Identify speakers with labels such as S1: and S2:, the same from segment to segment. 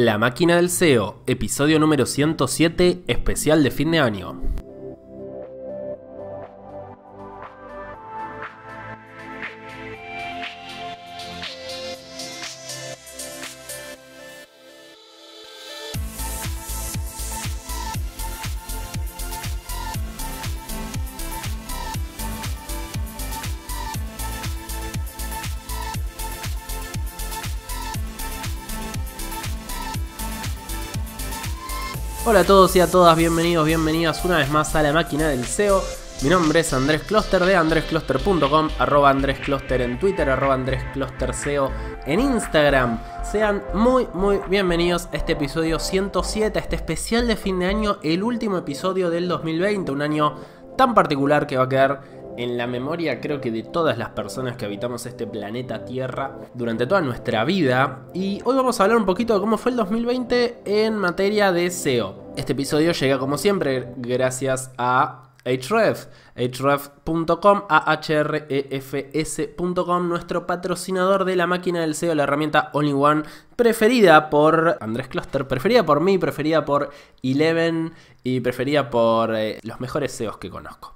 S1: La máquina del SEO, episodio número 107, especial de fin de año. Hola a todos y a todas, bienvenidos, bienvenidas una vez más a la máquina del SEO. Mi nombre es Andrés Closter de andrescloster.com, @andrescloster en Twitter, @andresclosterseo en Instagram. Sean muy bienvenidos a este episodio 107, a este especial de fin de año, el último episodio del 2020, un año tan particular que va a quedar en la memoria, creo que de todas las personas que habitamos este planeta Tierra durante toda nuestra vida. Y hoy vamos a hablar un poquito de cómo fue el 2020 en materia de SEO. Este episodio llega como siempre gracias a Ahrefs, ahrefs.com, ahrefs.com, nuestro patrocinador de la máquina del SEO, la herramienta All-in-One preferida por Andrés Closter, preferida por mí, preferida por Eleven y preferida por los mejores SEOs que conozco.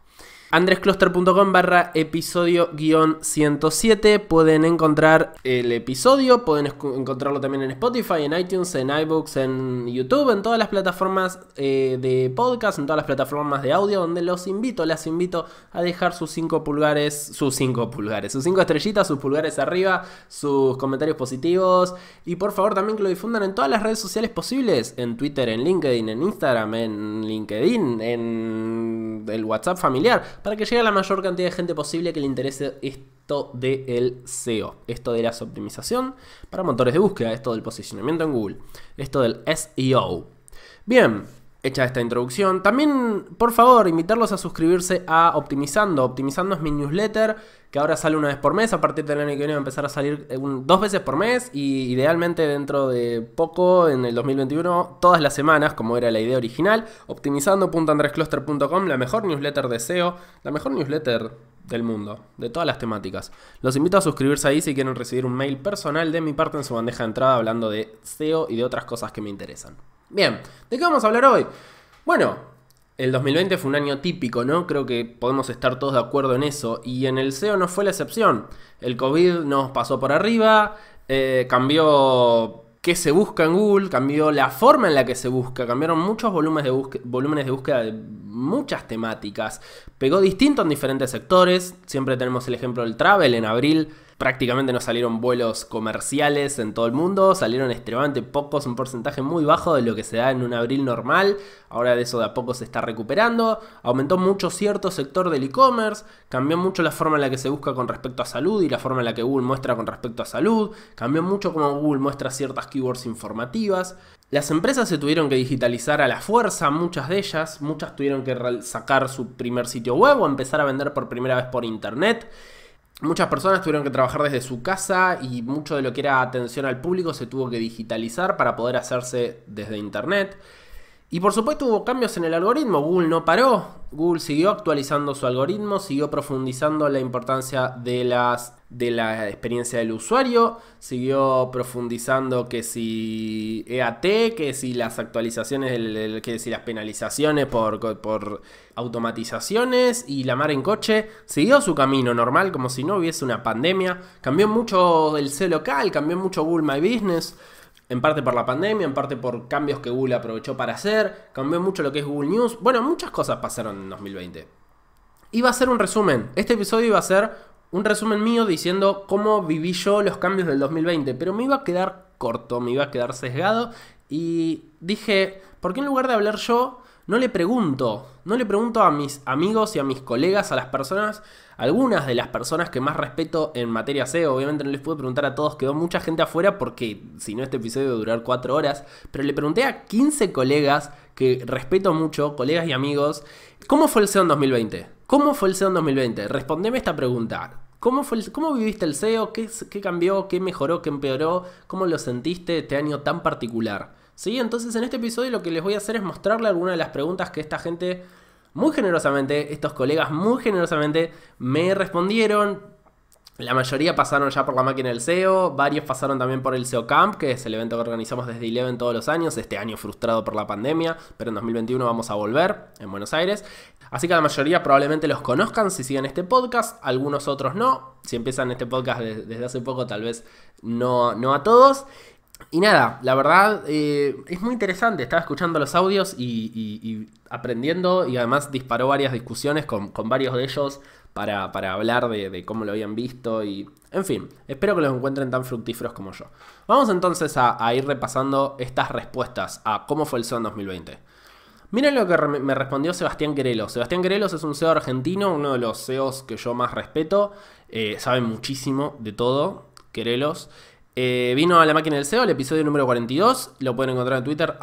S1: andrescloster.com /episodio-107. Pueden encontrar el episodio, pueden encontrarlo también en Spotify, en iTunes, en iBooks, en YouTube, en todas las plataformas de podcast, en todas las plataformas de audio, donde las invito a dejar sus 5 estrellitas, sus pulgares arriba, sus comentarios positivos, y por favor también que lo difundan en todas las redes sociales posibles, en Twitter, en LinkedIn, en Instagram, en LinkedIn, en el WhatsApp familiar, para que llegue a la mayor cantidad de gente posible que le interese esto del SEO, esto de la optimización para motores de búsqueda, esto del posicionamiento en Google, esto del SEO. Bien, hecha esta introducción, también por favor invitarlos a suscribirse a Optimizando. Optimizando es mi newsletter que ahora sale una vez por mes. A partir del año que viene va a empezar a salir 2 veces por mes, y idealmente dentro de poco, en el 2021, todas las semanas, como era la idea original. Optimizando.andrescloster.com, la mejor newsletter de SEO, la mejor newsletter del mundo, de todas las temáticas. Los invito a suscribirse ahí si quieren recibir un mail personal de mi parte en su bandeja de entrada hablando de SEO y de otras cosas que me interesan. Bien, ¿de qué vamos a hablar hoy? Bueno, el 2020 fue un año típico, ¿no? Creo que podemos estar todos de acuerdo en eso, y en el SEO no fue la excepción. El COVID nos pasó por arriba, cambió qué se busca en Google, cambió la forma en la que se busca, cambiaron muchos volúmenes de búsqueda de muchas temáticas, pegó distinto en diferentes sectores. Siempre tenemos el ejemplo del travel. En abril prácticamente no salieron vuelos comerciales en todo el mundo, salieron extremadamente pocos, un porcentaje muy bajo de lo que se da en un abril normal. Ahora de eso de a poco se está recuperando. Aumentó mucho cierto sector del e-commerce, cambió mucho la forma en la que se busca con respecto a salud y la forma en la que Google muestra con respecto a salud, cambió mucho cómo Google muestra ciertas keywords informativas. Las empresas se tuvieron que digitalizar a la fuerza, muchas de ellas, muchas tuvieron que sacar su primer sitio web o empezar a vender por primera vez por internet. Muchas personas tuvieron que trabajar desde su casa y mucho de lo que era atención al público se tuvo que digitalizar para poder hacerse desde internet. Y por supuesto hubo cambios en el algoritmo. Google no paró. Google siguió actualizando su algoritmo, siguió profundizando la importancia de la experiencia del usuario, siguió profundizando que si EAT, que si las actualizaciones, que si las penalizaciones por automatizaciones, y la mar en coche siguió su camino normal como si no hubiese una pandemia. Cambió mucho el SEO local, cambió mucho Google My Business. En parte por la pandemia, en parte por cambios que Google aprovechó para hacer. Cambió mucho lo que es Google News. Bueno, muchas cosas pasaron en 2020. Iba a ser un resumen. Este episodio iba a ser un resumen mío diciendo cómo viví yo los cambios del 2020. Pero me iba a quedar corto, me iba a quedar sesgado. Y dije, ¿por qué en lugar de hablar yo, no le pregunto a mis amigos y a mis colegas, a las personas, algunas de las personas que más respeto en materia SEO? Obviamente no les pude preguntar a todos, quedó mucha gente afuera porque si no este episodio iba a durar 4 horas, pero le pregunté a 15 colegas que respeto mucho, colegas y amigos, ¿cómo fue el SEO en 2020? ¿Cómo fue el SEO en 2020? Respondeme esta pregunta. ¿Cómo viviste el SEO? ¿Qué cambió? ¿Qué mejoró? ¿Qué empeoró? ¿Cómo lo sentiste este año tan particular? ¿Sí? Entonces en este episodio lo que les voy a hacer es mostrarle algunas de las preguntas que esta gente muy generosamente, estos colegas muy generosamente me respondieron. La mayoría pasaron ya por la máquina del SEO, varios pasaron también por el SEO Camp, que es el evento que organizamos desde Eleven todos los años, este año frustrado por la pandemia, pero en 2021 vamos a volver en Buenos Aires. Así que la mayoría probablemente los conozcan si siguen este podcast, algunos otros no. Si empiezan este podcast desde hace poco, tal vez no a todos. Y nada, la verdad es muy interesante. Estaba escuchando los audios y aprendiendo, y además disparó varias discusiones con varios de ellos para hablar de cómo lo habían visto. Y en fin, espero que los encuentren tan fructíferos como yo. Vamos entonces a ir repasando estas respuestas a cómo fue el SEO en 2020. Miren lo que me respondió Sebastián Querelos. Sebastián Querelos es un SEO argentino, uno de los SEOs que yo más respeto. Sabe muchísimo de todo, Querelos. Vino a la máquina del SEO, el episodio número 42. Lo pueden encontrar en Twitter,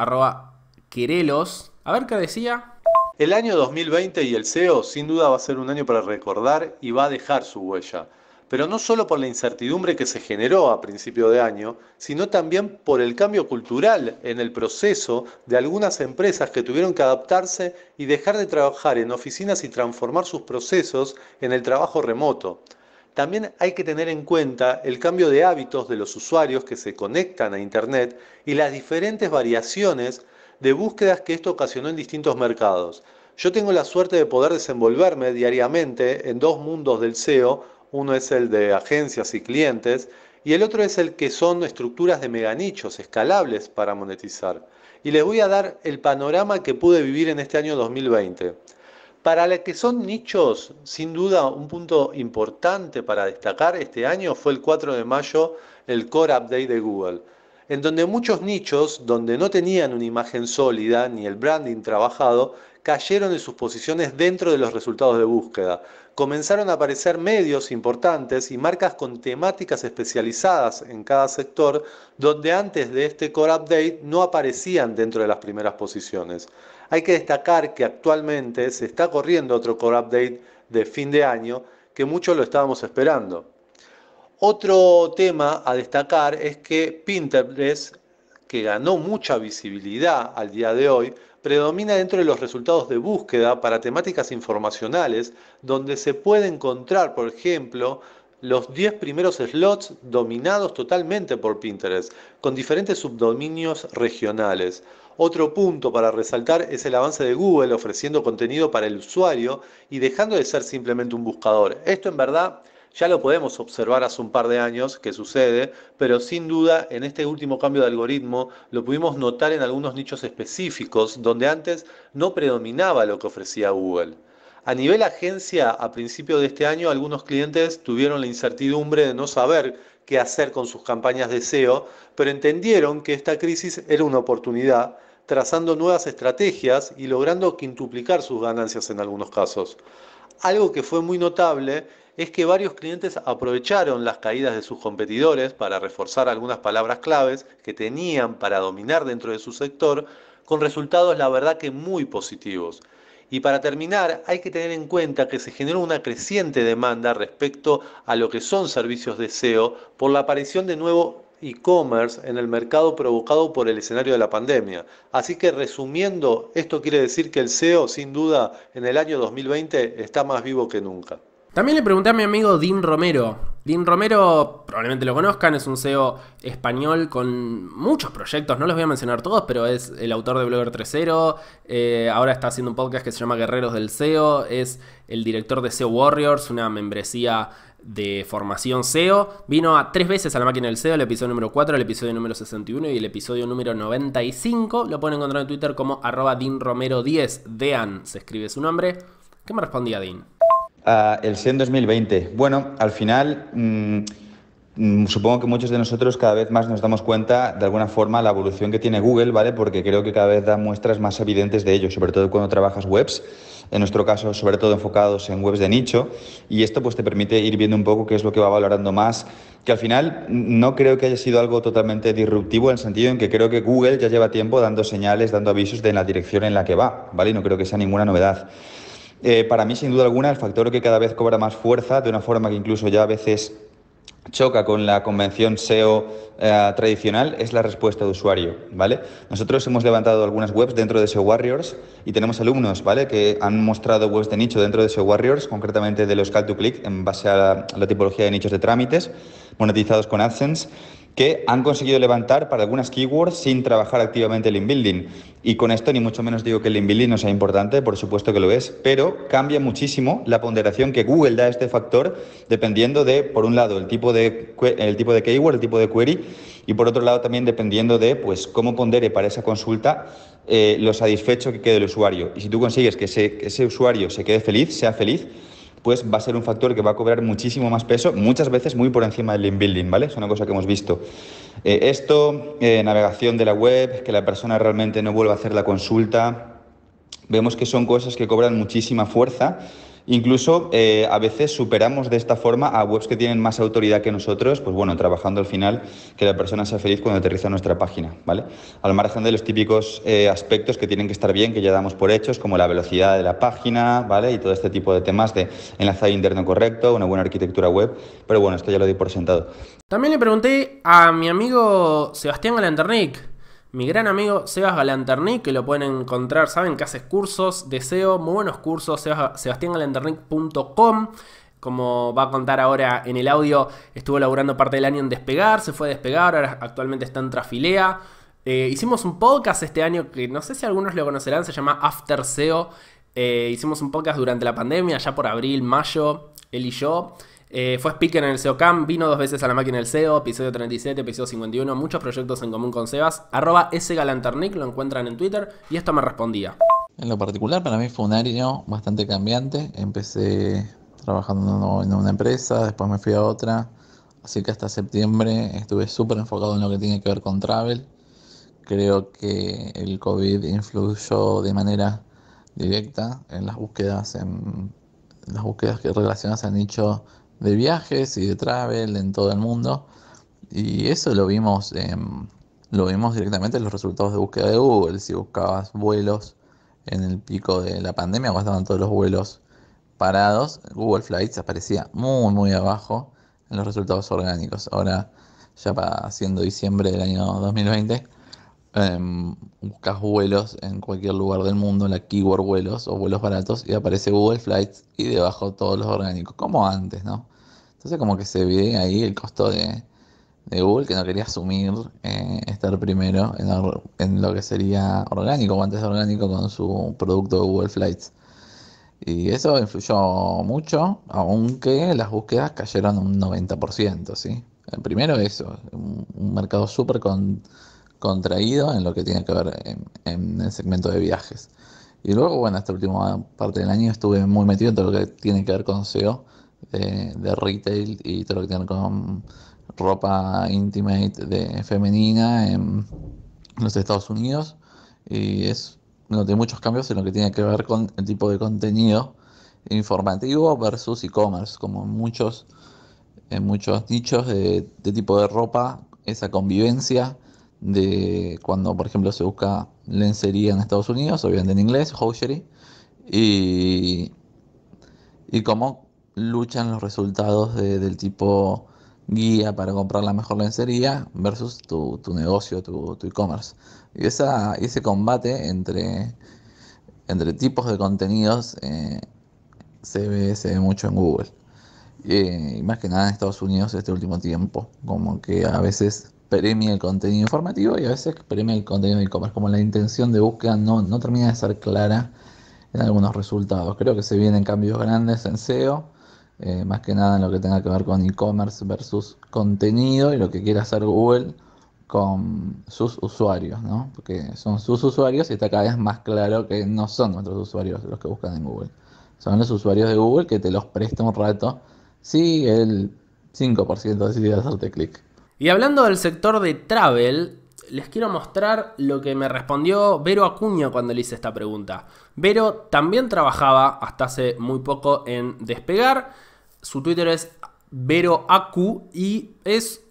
S1: @Querelos. A ver qué decía.
S2: El año 2020 y el SEO sin duda va a ser un año para recordar y va a dejar su huella. Pero no solo por la incertidumbre que se generó a principio de año, sino también por el cambio cultural en el proceso de algunas empresas que tuvieron que adaptarse y dejar de trabajar en oficinas y transformar sus procesos en el trabajo remoto. También hay que tener en cuenta el cambio de hábitos de los usuarios que se conectan a Internet y las diferentes variaciones de búsquedas que esto ocasionó en distintos mercados. Yo tengo la suerte de poder desenvolverme diariamente en dos mundos del SEO. Uno es el de agencias y clientes y el otro es el que son estructuras de meganichos escalables para monetizar. Y les voy a dar el panorama que pude vivir en este año 2020. Para los que son nichos, sin duda un punto importante para destacar este año fue el 4 de mayo, el Core Update de Google, en donde muchos nichos, donde no tenían una imagen sólida ni el branding trabajado, cayeron en sus posiciones dentro de los resultados de búsqueda. Comenzaron a aparecer medios importantes y marcas con temáticas especializadas en cada sector, donde antes de este Core Update no aparecían dentro de las primeras posiciones. Hay que destacar que actualmente se está corriendo otro Core Update de fin de año, que muchos lo estábamos esperando. Otro tema a destacar es que Pinterest, que ganó mucha visibilidad al día de hoy, predomina dentro de los resultados de búsqueda para temáticas informacionales, donde se puede encontrar, por ejemplo, los 10 primeros slots dominados totalmente por Pinterest, con diferentes subdominios regionales. Otro punto para resaltar es el avance de Google ofreciendo contenido para el usuario y dejando de ser simplemente un buscador. Esto en verdad ya lo podemos observar hace un par de años que sucede, pero sin duda en este último cambio de algoritmo lo pudimos notar en algunos nichos específicos donde antes no predominaba lo que ofrecía Google. A nivel agencia, a principio de este año, algunos clientes tuvieron la incertidumbre de no saber qué hacer con sus campañas de SEO, pero entendieron que esta crisis era una oportunidad, trazando nuevas estrategias y logrando quintuplicar sus ganancias en algunos casos. Algo que fue muy notable es que varios clientes aprovecharon las caídas de sus competidores para reforzar algunas palabras claves que tenían para dominar dentro de su sector, con resultados la verdad que muy positivos. Y para terminar, hay que tener en cuenta que se generó una creciente demanda respecto a lo que son servicios de SEO por la aparición de nuevo e-commerce en el mercado provocado por el escenario de la pandemia. Así que resumiendo, esto quiere decir que el SEO sin duda en el año 2020 está más vivo que nunca.
S1: También le pregunté a mi amigo Dean Romero. Dean Romero, probablemente lo conozcan, es un SEO español con muchos proyectos, no los voy a mencionar todos, pero es el autor de Blogger 3.0, ahora está haciendo un podcast que se llama Guerreros del SEO, es el director de SEO Warriors, una membresía de formación SEO. Vino 3 veces a la máquina del SEO, el episodio número 4, el episodio número 61 y el episodio número 95. Lo pueden encontrar en Twitter como @DeanRomero10. Dean se escribe su nombre. ¿Qué me respondía Dean?
S3: El SEO en 2020. Bueno, al final supongo que muchos de nosotros cada vez más nos damos cuenta de alguna forma la evolución que tiene Google, ¿vale? Porque creo que cada vez da muestras más evidentes de ello, sobre todo cuando trabajas webs, en nuestro caso sobre todo enfocados en webs de nicho, y esto pues te permite ir viendo un poco qué es lo que va valorando más, que al final no creo que haya sido algo totalmente disruptivo en el sentido en que creo que Google ya lleva tiempo dando señales, dando avisos de la dirección en la que va, ¿vale? Y no creo que sea ninguna novedad. Para mí, sin duda alguna, el factor que cada vez cobra más fuerza, de una forma que incluso ya a veces choca con la convención SEO tradicional es la respuesta de usuario, ¿vale? Nosotros hemos levantado algunas webs dentro de SEO Warriors y tenemos alumnos, ¿vale?, que han mostrado webs de nicho dentro de SEO Warriors, concretamente de los call to click, en base a la tipología de nichos de trámites monetizados con AdSense, que han conseguido levantar para algunas keywords sin trabajar activamente el inbuilding. Y con esto ni mucho menos digo que el inbuilding no sea importante, por supuesto que lo es, pero cambia muchísimo la ponderación que Google da a este factor dependiendo de, por un lado, el tipo de keyword, el tipo de query, y por otro lado también dependiendo de pues cómo pondere para esa consulta lo satisfecho que quede el usuario. Y si tú consigues que ese usuario se quede feliz, sea feliz, pues va a ser un factor que va a cobrar muchísimo más peso, muchas veces muy por encima del link building, ¿vale? Es una cosa que hemos visto. Navegación de la web, que la persona realmente no vuelva a hacer la consulta, vemos que son cosas que cobran muchísima fuerza. Incluso a veces superamos de esta forma a webs que tienen más autoridad que nosotros, pues bueno, trabajando al final que la persona sea feliz cuando aterriza en nuestra página, ¿vale? Al margen de los típicos aspectos que tienen que estar bien, que ya damos por hechos, como la velocidad de la página, ¿vale? Y todo este tipo de temas de enlazado interno correcto, una buena arquitectura web, pero bueno, esto ya lo doy por sentado.
S1: También le pregunté a mi amigo Sebastián Galanternick, mi gran amigo Sebas Galanternick, que lo pueden encontrar, saben que hace cursos de SEO, muy buenos cursos, sebastiangalanternick.com. Como va a contar ahora en el audio, estuvo laburando parte del año en Despegar, se fue a Despegar, ahora actualmente está en Trafilea. Hicimos un podcast este año que no sé si algunos lo conocerán, se llama After SEO. Hicimos un podcast durante la pandemia, ya por abril, mayo, él y yo. Fue speaker en el SEO Camp, vino 2 veces a la máquina del SEO, episodio 37, episodio 51, muchos proyectos en común con Sebas. @sgalanternick, lo encuentran en Twitter, y esto me respondía.
S4: En lo particular, para mí fue un año bastante cambiante. Empecé trabajando en una empresa, después me fui a otra, así que hasta septiembre estuve súper enfocado en lo que tiene que ver con travel. Creo que el COVID influyó de manera directa en las búsquedas, que relacionadas al nicho de viajes y de travel en todo el mundo, y eso lo vimos directamente en los resultados de búsqueda de Google. Si buscabas vuelos en el pico de la pandemia, cuando estaban todos los vuelos parados, Google Flights aparecía muy muy abajo en los resultados orgánicos. Ahora, ya siendo diciembre del año 2020, buscas vuelos en cualquier lugar del mundo, la keyword vuelos o vuelos baratos, y aparece Google Flights y debajo todos los orgánicos, como antes, ¿no? Entonces como que se ve ahí el costo de Google, que no quería asumir estar primero en lo que sería orgánico o antes de orgánico con su producto de Google Flights. Y eso influyó mucho, aunque las búsquedas cayeron un 90%, ¿sí? Primero eso, un mercado súper contraído en lo que tiene que ver en el segmento de viajes. Y luego, bueno, esta última parte del año estuve muy metido en todo lo que tiene que ver con SEO, de retail y todo lo que tiene que ver con ropa intimate femenina en los Estados Unidos. Y noté muchos cambios en lo que tiene que ver con el tipo de contenido informativo versus e-commerce, como en muchos nichos de tipo de ropa, esa convivencia de cuando, por ejemplo, se busca lencería en Estados Unidos, obviamente en inglés, hosiery, y cómo luchan los resultados del tipo guía para comprar la mejor lencería versus tu negocio, tu e-commerce. Y ese combate entre tipos de contenidos se ve mucho en Google. Y más que nada en Estados Unidos este último tiempo, como que a veces premia el contenido informativo y a veces premia el contenido de e-commerce, como la intención de búsqueda no termina de ser clara en algunos resultados. Creo que se vienen cambios grandes en SEO, más que nada en lo que tenga que ver con e-commerce versus contenido y lo que quiere hacer Google con sus usuarios, ¿no? Porque son sus usuarios y está cada vez más claro que no son nuestros usuarios los que buscan en Google. Son los usuarios de Google que te los presta un rato si el 5% decide hacerte clic.
S1: Y hablando del sector de travel, les quiero mostrar lo que me respondió Vero Acuña cuando le hice esta pregunta. Vero también trabajaba hasta hace muy poco en Despegar. Su Twitter es VeroAcu y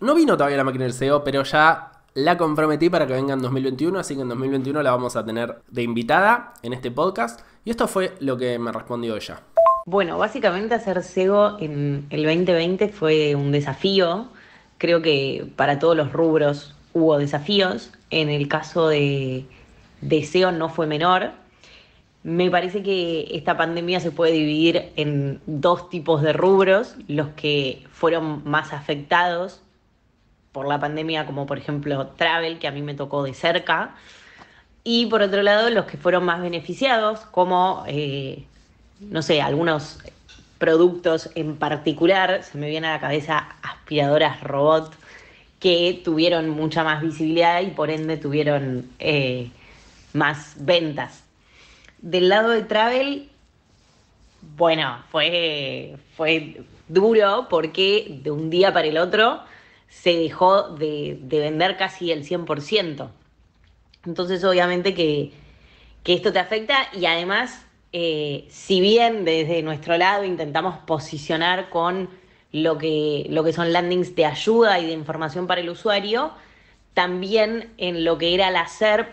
S1: no vino todavía a la máquina del SEO, pero ya la comprometí para que venga en 2021, así que en 2021 la vamos a tener de invitada en este podcast. Y esto fue lo que me respondió ella.
S5: Bueno, básicamente hacer SEO en el 2020 fue un desafío. Creo que para todos los rubros hubo desafíos. En el caso de SEO no fue menor. Me parece que esta pandemia se puede dividir en dos tipos de rubros: los que fueron más afectados por la pandemia, como por ejemplo travel, que a mí me tocó de cerca, y por otro lado los que fueron más beneficiados, como, no sé, algunos productos en particular. Se me viene a la cabeza aspiradoras robot, que tuvieron mucha más visibilidad y por ende tuvieron más ventas. Del lado de travel, bueno, fue duro porque de un día para el otro se dejó de vender casi el 100%. Entonces obviamente que esto te afecta, y además, si bien desde nuestro lado intentamos posicionar con lo que son landings de ayuda y de información para el usuario, también en lo que era la SERP,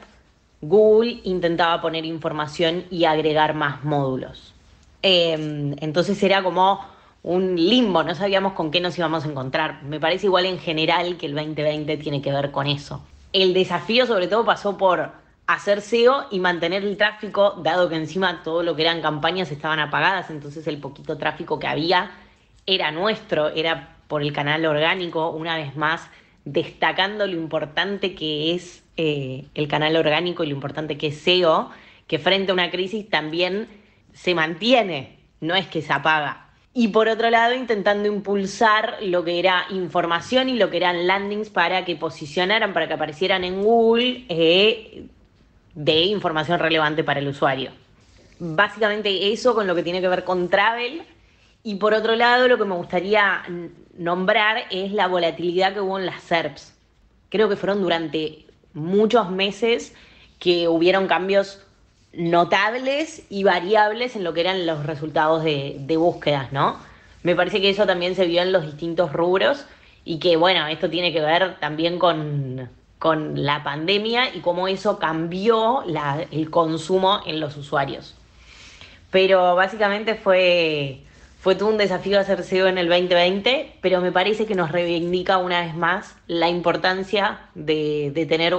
S5: Google intentaba poner información y agregar más módulos. Entonces era como un limbo, no sabíamos con qué nos íbamos a encontrar. Me parece igual en general que el 2020 tiene que ver con eso. El desafío sobre todo pasó por hacer SEO y mantener el tráfico, dado que encima todo lo que eran campañas estaban apagadas, entonces el poquito tráfico que había era nuestro, era por el canal orgánico, una vez más destacando lo importante que es el canal orgánico y lo importante que es SEO, que frente a una crisis también se mantiene, no es que se apaga. Y por otro lado, intentando impulsar lo que era información y lo que eran landings para que posicionaran, para que aparecieran en Google, de información relevante para el usuario. Básicamente eso con lo que tiene que ver con travel. Y por otro lado, lo que me gustaría nombrar es la volatilidad que hubo en las SERPs. Creo que fueron durante muchos meses que hubieron cambios notables y variables en lo que eran los resultados de búsquedas, ¿no? Me parece que eso también se vio en los distintos rubros, y que, bueno, esto tiene que ver también con la pandemia y cómo eso cambió el consumo en los usuarios. Pero básicamente fue todo un desafío hacer SEO en el 2020, pero me parece que nos reivindica una vez más la importancia de tener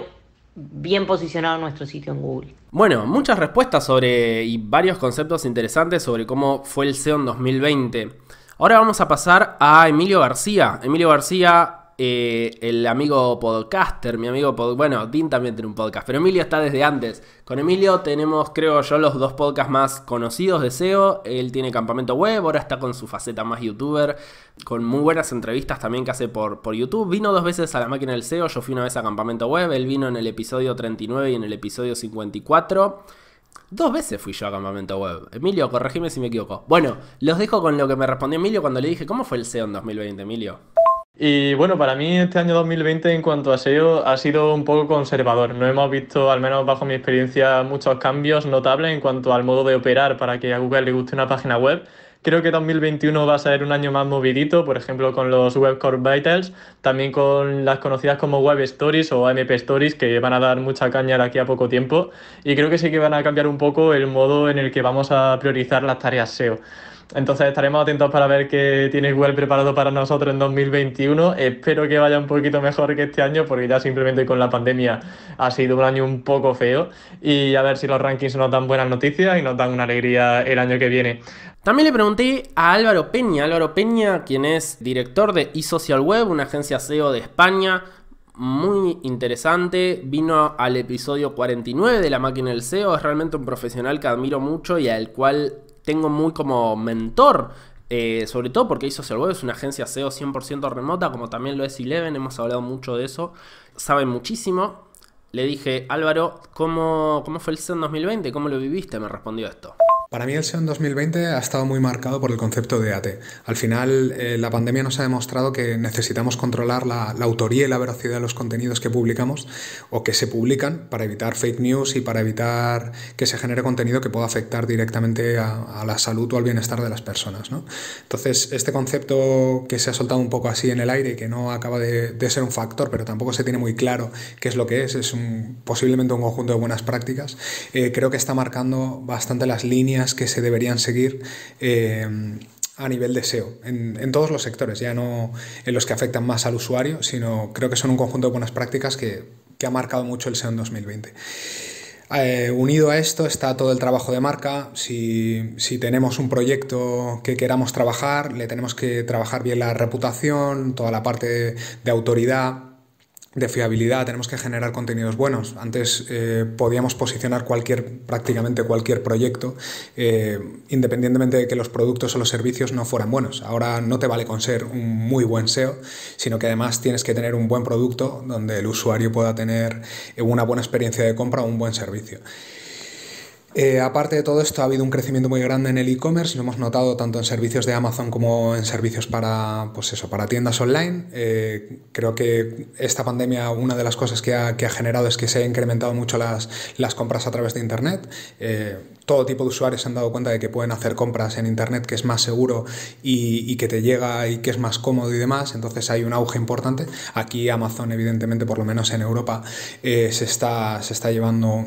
S5: bien posicionado nuestro sitio en Google.
S1: Bueno, muchas respuestas y varios conceptos interesantes sobre cómo fue el SEO en 2020. Ahora vamos a pasar a Emilio García. Emilio García, el amigo podcaster, mi amigo bueno, Dean también tiene un podcast, pero Emilio está desde antes. Con Emilio tenemos, creo yo, los dos podcasts más conocidos de SEO. Él tiene Campamento Web, ahora está con su faceta más youtuber, con muy buenas entrevistas también que hace por YouTube. Vino 2 veces a La Máquina del SEO, yo fui una vez a Campamento Web, él vino en el episodio 39 y en el episodio 54. 2 veces fui yo a Campamento Web. Emilio, corregime si me equivoco. Bueno, los dejo con lo que me respondió Emilio cuando le dije, ¿cómo fue el SEO en 2020, Emilio?
S6: Y bueno, para mí este año 2020 en cuanto a SEO ha sido un poco conservador. No hemos visto, al menos bajo mi experiencia, muchos cambios notables en cuanto al modo de operar para que a Google le guste una página web. Creo que 2021 va a ser un año más movidito, por ejemplo con los Web Core Vitals, también con las conocidas como Web Stories o MP Stories, que van a dar mucha caña de aquí a poco tiempo, y creo que sí que van a cambiar un poco el modo en el que vamos a priorizar las tareas SEO. Entonces estaremos atentos para ver qué tiene Google preparado para nosotros en 2021. Espero que vaya un poquito mejor que este año, porque ya simplemente con la pandemia ha sido un año un poco feo, y a ver si los rankings nos dan buenas noticias y nos dan una alegría el año que viene.
S1: También le pregunté a Álvaro Peña, quien es director de eSocial Web, una agencia SEO de España, muy interesante. Vino al episodio 49 de La Máquina del SEO, es realmente un profesional que admiro mucho y al cual tengo muy como mentor, sobre todo porque eSocial Web es una agencia SEO 100% remota, como también lo es Eleven, hemos hablado mucho de eso, saben muchísimo. Le dije, Álvaro, ¿cómo fue el SEO en 2020? ¿Cómo lo viviste? Me respondió esto.
S7: Para mí el SEO en 2020 ha estado muy marcado por el concepto de AT. Al final, la pandemia nos ha demostrado que necesitamos controlar la autoría y la veracidad de los contenidos que publicamos o que se publican para evitar fake news y para evitar que se genere contenido que pueda afectar directamente a la salud o al bienestar de las personas, ¿no? Entonces, este concepto que se ha soltado un poco así en el aire y que no acaba de ser un factor, pero tampoco se tiene muy claro qué es lo que es posiblemente un conjunto de buenas prácticas, creo que está marcando bastante las líneas líneas que se deberían seguir a nivel de SEO, en todos los sectores, ya no en los que afectan más al usuario, sino creo que son un conjunto de buenas prácticas que ha marcado mucho el SEO en 2020. Unido a esto está todo el trabajo de marca. Si tenemos un proyecto que queramos trabajar, le tenemos que trabajar bien la reputación, toda la parte de autoridad, de fiabilidad, tenemos que generar contenidos buenos. Antes podíamos posicionar prácticamente cualquier proyecto, independientemente de que los productos o los servicios no fueran buenos. Ahora no te vale con ser un muy buen SEO, sino que además tienes que tener un buen producto donde el usuario pueda tener una buena experiencia de compra o un buen servicio. Aparte de todo esto, ha habido un crecimiento muy grande en el e-commerce, lo hemos notado tanto en servicios de Amazon como en servicios para tiendas online. Creo que esta pandemia, una de las cosas que ha generado es que se han incrementado mucho las compras a través de Internet. Todo tipo de usuarios se han dado cuenta de que pueden hacer compras en Internet, que es más seguro y que te llega y que es más cómodo y demás. Entonces hay un auge importante. Aquí Amazon, evidentemente, por lo menos en Europa, se está llevando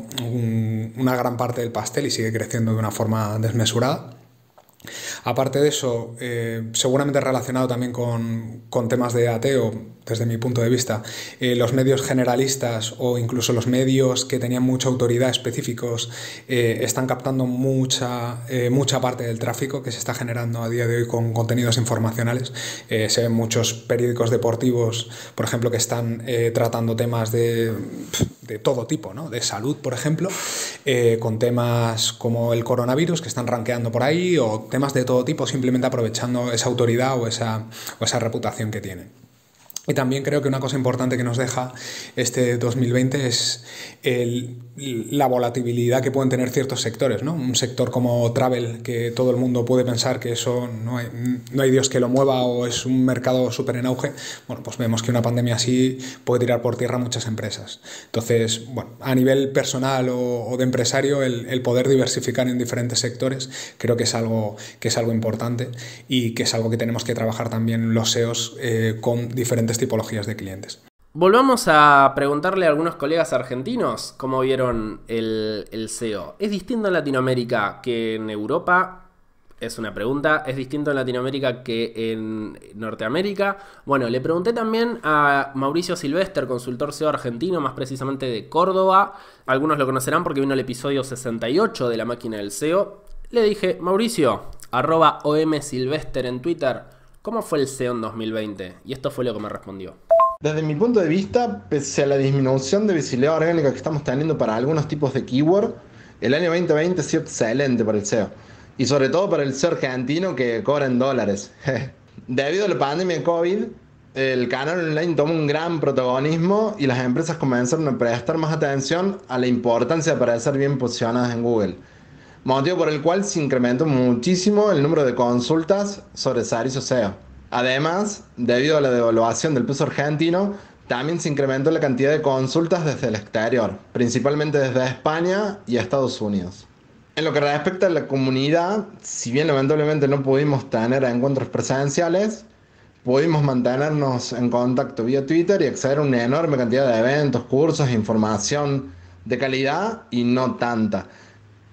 S7: una gran parte del pastel y sigue creciendo de una forma desmesurada. Aparte de eso, seguramente relacionado también con temas de ATO, desde mi punto de vista, los medios generalistas o incluso los medios que tenían mucha autoridad específicos están captando mucha parte del tráfico que se está generando a día de hoy con contenidos informacionales. Se ven muchos periódicos deportivos, por ejemplo, que están tratando temas de todo tipo, ¿no? De salud, por ejemplo, con temas como el coronavirus que están rankeando por ahí, o temas de todo tipo, simplemente aprovechando esa autoridad o esa reputación que tienen. Y también creo que una cosa importante que nos deja este 2020 es la volatilidad que pueden tener ciertos sectores, ¿no? Un sector como travel, que todo el mundo puede pensar que eso no hay Dios que lo mueva o es un mercado súper en auge. Bueno, pues vemos que una pandemia así puede tirar por tierra muchas empresas. Entonces, bueno, a nivel personal o de empresario, el poder diversificar en diferentes sectores creo que es algo importante y que es algo que tenemos que trabajar también los SEOs con diferentes tipologías de clientes.
S1: Volvamos a preguntarle a algunos colegas argentinos cómo vieron el SEO. ¿Es distinto en Latinoamérica que en Europa? Es una pregunta. ¿Es distinto en Latinoamérica que en Norteamérica? Bueno, le pregunté también a Mauricio Silvester, consultor SEO argentino, más precisamente de Córdoba. Algunos lo conocerán porque vino el episodio 68 de La Máquina del SEO. Le dije, Mauricio, @omsilvester en Twitter, ¿cómo fue el SEO en 2020? Y esto fue lo que me respondió.
S8: Desde mi punto de vista, pese a la disminución de visibilidad orgánica que estamos teniendo para algunos tipos de keyword, el año 2020 ha sido excelente para el SEO. Y sobre todo para el SEO argentino, que cobra en dólares. Debido a la pandemia de COVID, el canal online tomó un gran protagonismo y las empresas comenzaron a prestar más atención a la importancia de aparecer bien posicionadas en Google. Motivo por el cual se incrementó muchísimo el número de consultas sobre servicios SEO. Además, debido a la devaluación del peso argentino, también se incrementó la cantidad de consultas desde el exterior, principalmente desde España y Estados Unidos. En lo que respecta a la comunidad, si bien lamentablemente no pudimos tener encuentros presenciales, pudimos mantenernos en contacto vía Twitter y acceder a una enorme cantidad de eventos, cursos e información de calidad y no tanta,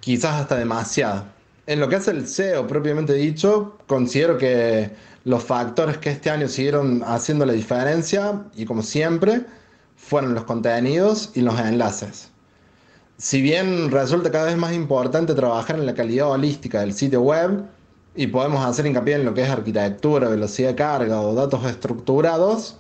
S8: quizás hasta demasiada. En lo que hace el SEO propiamente dicho, considero que los factores que este año siguieron haciendo la diferencia, y como siempre, fueron los contenidos y los enlaces. Si bien resulta cada vez más importante trabajar en la calidad holística del sitio web, y podemos hacer hincapié en lo que es arquitectura, velocidad de carga o datos estructurados,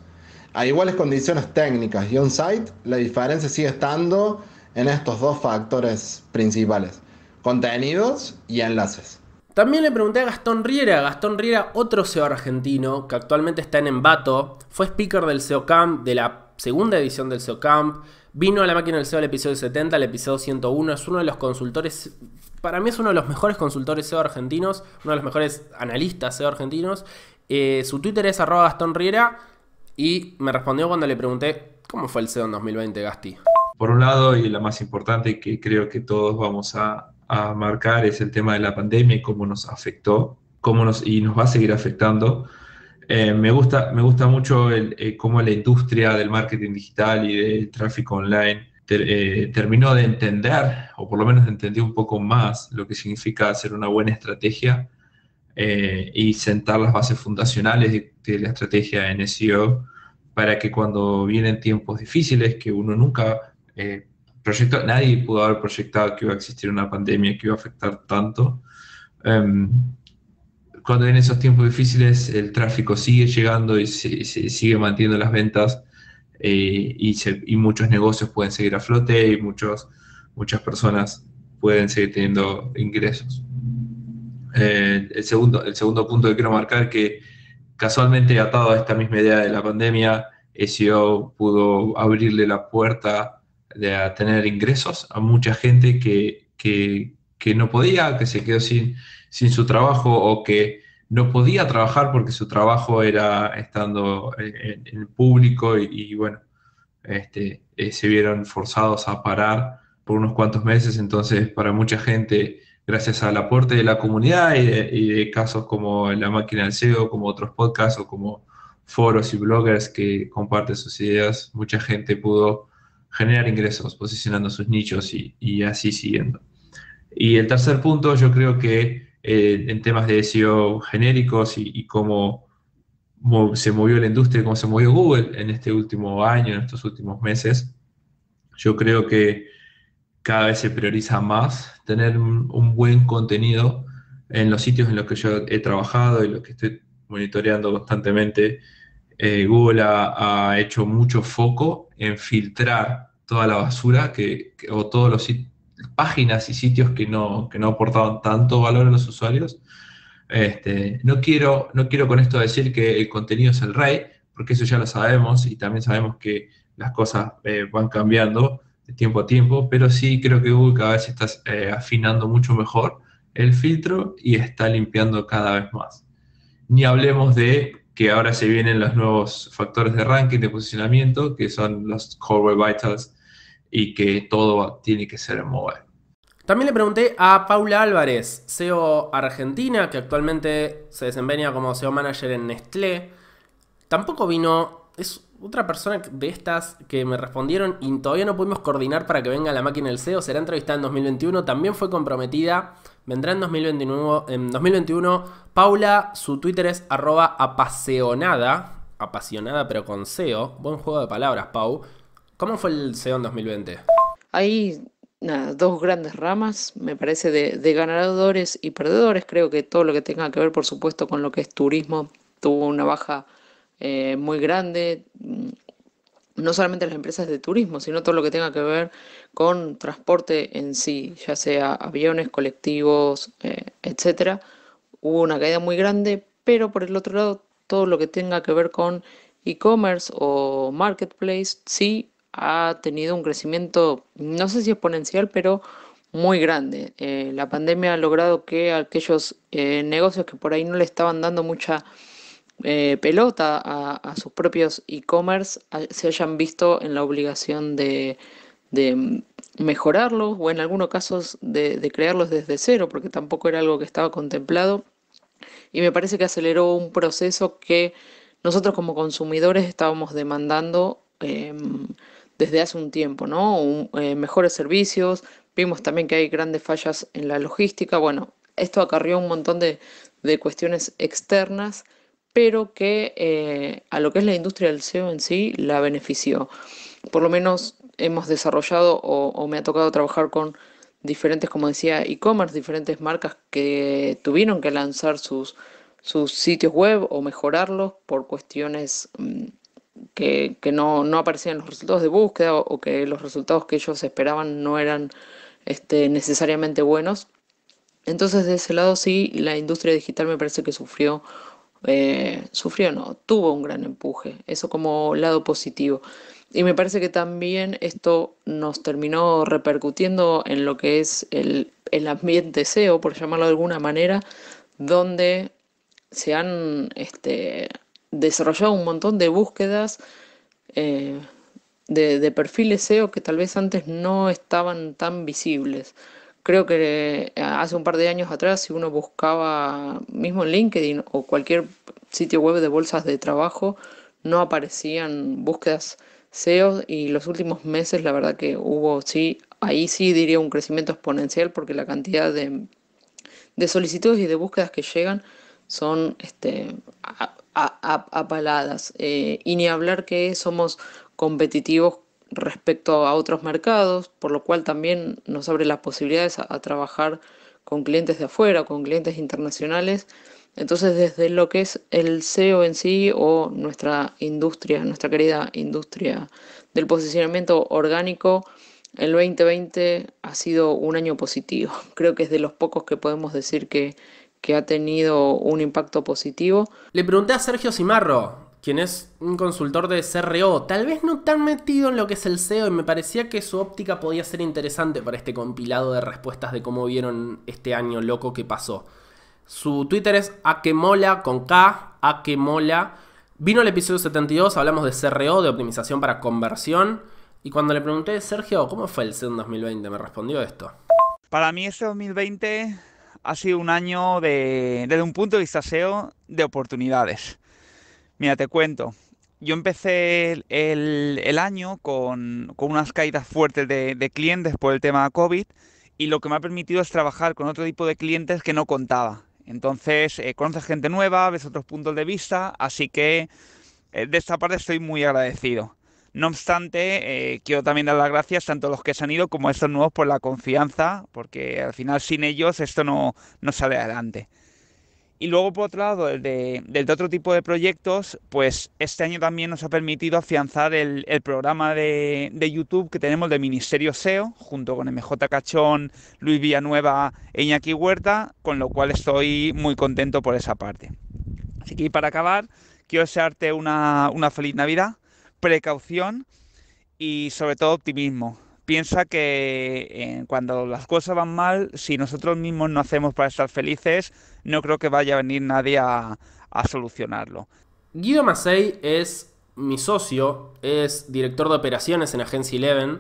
S8: a iguales condiciones técnicas y on-site, la diferencia sigue estando en estos dos factores principales: contenidos y enlaces.
S1: También le pregunté a Gastón Riera, otro SEO argentino que actualmente está en Envato, fue speaker del SEO Camp, de la segunda edición del SEO Camp, vino a La Máquina del SEO al episodio 70, al episodio 101, es uno de los consultores, para mí es uno de los mejores consultores SEO argentinos, uno de los mejores analistas SEO argentinos. Su Twitter es @GastónRiera y me respondió cuando le pregunté cómo fue el SEO en 2020, Gasti.
S9: Por un lado, y la más importante que creo que todos vamos a marcar, es el tema de la pandemia y cómo nos afectó, y nos va a seguir afectando. Me gusta mucho cómo la industria del marketing digital y del tráfico online terminó de entender, o por lo menos entendió un poco más lo que significa hacer una buena estrategia y sentar las bases fundacionales de la estrategia en SEO para que cuando vienen tiempos difíciles que uno nunca proyectó, nadie pudo haber proyectado que iba a existir una pandemia que iba a afectar tanto. Cuando en esos tiempos difíciles el tráfico sigue llegando y se sigue manteniendo las ventas y muchos negocios pueden seguir a flote y muchas personas pueden seguir teniendo ingresos. El segundo punto que quiero marcar, que casualmente atado a esta misma idea de la pandemia, SEO pudo abrirle la puerta a tener ingresos a mucha gente que no podía, que se quedó sin su trabajo o que no podía trabajar porque su trabajo era estando en público y bueno, se vieron forzados a parar por unos cuantos meses. Entonces, para mucha gente, gracias al aporte de la comunidad y de casos como La Máquina del SEO, como otros podcasts o como foros y bloggers que comparten sus ideas, mucha gente pudo generar ingresos posicionando sus nichos y así siguiendo. Y el tercer punto, yo creo que en temas de SEO genéricos y cómo se movió la industria, cómo se movió Google en este último año, en estos últimos meses, yo creo que cada vez se prioriza más tener un buen contenido en los sitios en los que yo he trabajado y los que estoy monitoreando constantemente. Google ha hecho mucho foco en filtrar toda la basura o todos los páginas y sitios que no aportaban tanto valor a los usuarios. No quiero con esto decir que el contenido es el rey, porque eso ya lo sabemos y también sabemos que las cosas van cambiando de tiempo a tiempo, pero sí creo que Google cada vez está afinando mucho mejor el filtro y está limpiando cada vez más. Ni hablemos de que ahora se vienen los nuevos factores de ranking, de posicionamiento, que son los Core Web Vitals, y que todo tiene que ser en mobile.
S1: También le pregunté a Paula Álvarez, SEO argentina, que actualmente se desempeña como SEO manager en Nestlé. Tampoco vino, es otra persona de estas que me respondieron y todavía no pudimos coordinar para que venga a La Máquina del SEO. Será entrevistada en 2021, también fue comprometida, vendrá en 2021. Paula, su Twitter es @apasionada, apasionada pero con SEO. Buen juego de palabras, Pau. ¿Cómo fue el SEO en 2020?
S10: Hay dos grandes ramas, me parece, de ganadores y perdedores. Creo que todo lo que tenga que ver, por supuesto, con lo que es turismo, tuvo una baja muy grande. No solamente las empresas de turismo, sino todo lo que tenga que ver con transporte en sí, ya sea aviones, colectivos, etcétera. Hubo una caída muy grande, pero por el otro lado, todo lo que tenga que ver con e-commerce o marketplace, sí ha tenido un crecimiento, no sé si exponencial, pero muy grande. La pandemia ha logrado que aquellos negocios que por ahí no le estaban dando mucha pelota a sus propios e-commerce se hayan visto en la obligación de mejorarlos o en algunos casos de crearlos desde cero, porque tampoco era algo que estaba contemplado. Y me parece que aceleró un proceso que nosotros como consumidores estábamos demandando desde hace un tiempo, ¿no? Mejores servicios. Vimos también que hay grandes fallas en la logística. Bueno, esto acarreó un montón de cuestiones externas, pero que a lo que es la industria del SEO en sí la benefició. Por lo menos hemos desarrollado o me ha tocado trabajar con diferentes, como decía, e-commerce, diferentes marcas que tuvieron que lanzar sus sitios web o mejorarlos por cuestiones que no aparecían los resultados de búsqueda o que los resultados que ellos esperaban no eran necesariamente buenos. Entonces, de ese lado sí, la industria digital me parece que tuvo un gran empuje, eso como lado positivo. Y me parece que también esto nos terminó repercutiendo en lo que es el ambiente SEO, por llamarlo de alguna manera, donde se han desarrollado un montón de búsquedas de perfiles SEO que tal vez antes no estaban tan visibles. Creo que hace un par de años atrás, si uno buscaba mismo en LinkedIn o cualquier sitio web de bolsas de trabajo, no aparecían búsquedas SEO y los últimos meses la verdad que hubo, sí, ahí sí diría un crecimiento exponencial porque la cantidad de solicitudes y de búsquedas que llegan son apaladas. Y ni hablar que somos competitivos respecto a otros mercados, por lo cual también nos abre las posibilidades a trabajar con clientes de afuera, con clientes internacionales. Entonces, desde lo que es el SEO en sí o nuestra industria, nuestra querida industria del posicionamiento orgánico, el 2020 ha sido un año positivo. Creo que es de los pocos que podemos decir que ha tenido un impacto positivo.
S1: Le pregunté a Sergio Cimarro, quien es un consultor de CRO, tal vez no tan metido en lo que es el SEO, y me parecía que su óptica podía ser interesante para este compilado de respuestas de cómo vieron este año loco que pasó. Su Twitter es Akemola con K, Akemola. Vino el episodio 72, hablamos de CRO, de optimización para conversión. Y cuando le pregunté, Sergio, ¿cómo fue el SEO en 2020? Me respondió esto.
S11: Para mí este 2020 ha sido un año desde un punto de vista SEO, de oportunidades. Mira, te cuento. Yo empecé el año con unas caídas fuertes de clientes por el tema COVID, y lo que me ha permitido es trabajar con otro tipo de clientes que no contaba. Entonces, conoces gente nueva, ves otros puntos de vista, así que de esta parte estoy muy agradecido. No obstante, quiero también dar las gracias tanto a los que se han ido como a estos nuevos por la confianza, porque al final sin ellos esto no sale adelante. Y luego, por otro lado, el de otro tipo de proyectos, pues este año también nos ha permitido afianzar el programa de YouTube que tenemos de Ministerio SEO, junto con MJ Cachón, Luis Villanueva e Iñaki Huerta, con lo cual estoy muy contento por esa parte. Así que, y para acabar, quiero desearte una feliz Navidad, precaución y sobre todo optimismo. Piensa que cuando las cosas van mal, si nosotros mismos no hacemos para estar felices, no creo que vaya a venir nadie a solucionarlo.
S1: Guido Macei es mi socio, es director de operaciones en Agencia Eleven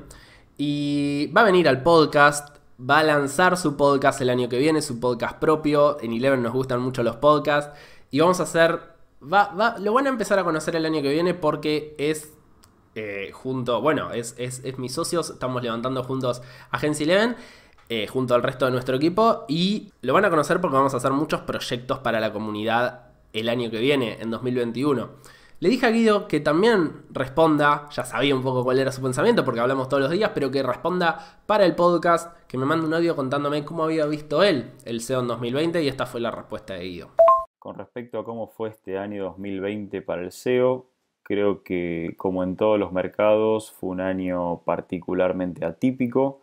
S1: y va a venir al podcast, va a lanzar su podcast el año que viene, su podcast propio. En Eleven nos gustan mucho los podcasts y vamos a hacer... lo van a empezar a conocer el año que viene porque es... es mi socio, estamos levantando juntos Agencia Eleven, junto al resto de nuestro equipo, y lo van a conocer porque vamos a hacer muchos proyectos para la comunidad el año que viene, en 2021. Le dije a Guido que también responda, ya sabía un poco cuál era su pensamiento porque hablamos todos los días, pero que responda para el podcast, que me mande un audio contándome cómo había visto él el SEO en 2020, y esta fue la respuesta de Guido.
S12: Con respecto a cómo fue este año 2020 para el SEO, creo que, como en todos los mercados, fue un año particularmente atípico,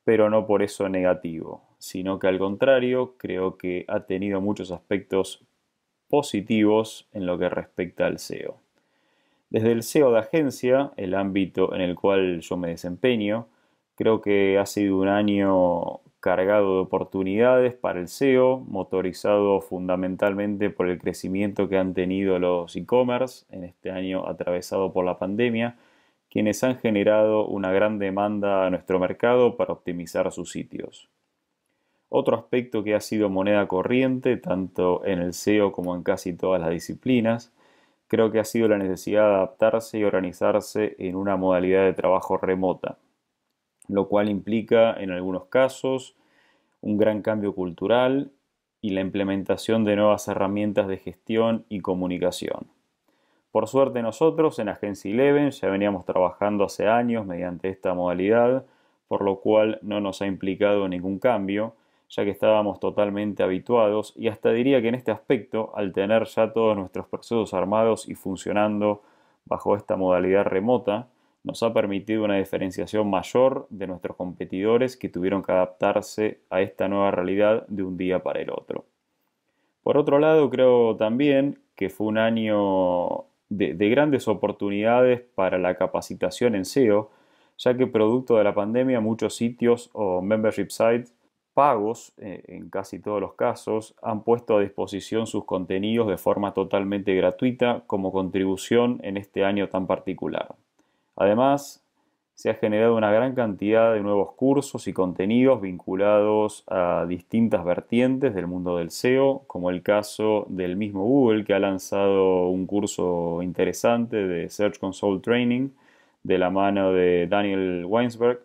S12: pero no por eso negativo, sino que al contrario, creo que ha tenido muchos aspectos positivos en lo que respecta al SEO. Desde el SEO de agencia, el ámbito en el cual yo me desempeño, creo que ha sido un año cargado de oportunidades para el SEO, motorizado fundamentalmente por el crecimiento que han tenido los e-commerce en este año atravesado por la pandemia, quienes han generado una gran demanda a nuestro mercado para optimizar sus sitios. Otro aspecto que ha sido moneda corriente, tanto en el SEO como en casi todas las disciplinas, creo que ha sido la necesidad de adaptarse y organizarse en una modalidad de trabajo remota, lo cual implica, en algunos casos, un gran cambio cultural y la implementación de nuevas herramientas de gestión y comunicación. Por suerte nosotros en Agencia Eleven ya veníamos trabajando hace años mediante esta modalidad, por lo cual no nos ha implicado ningún cambio, ya que estábamos totalmente habituados, y hasta diría que en este aspecto, al tener ya todos nuestros procesos armados y funcionando bajo esta modalidad remota, nos ha permitido una diferenciación mayor de nuestros competidores que tuvieron que adaptarse a esta nueva realidad de un día para el otro. Por otro lado, creo también que fue un año de grandes oportunidades para la capacitación en SEO, ya que producto de la pandemia muchos sitios o membership sites pagos, en casi todos los casos, han puesto a disposición sus contenidos de forma totalmente gratuita como contribución en este año tan particular. Además, se ha generado una gran cantidad de nuevos cursos y contenidos vinculados a distintas vertientes del mundo del SEO, como el caso del mismo Google, que ha lanzado un curso interesante de Search Console Training, de la mano de Daniel Weinsberg,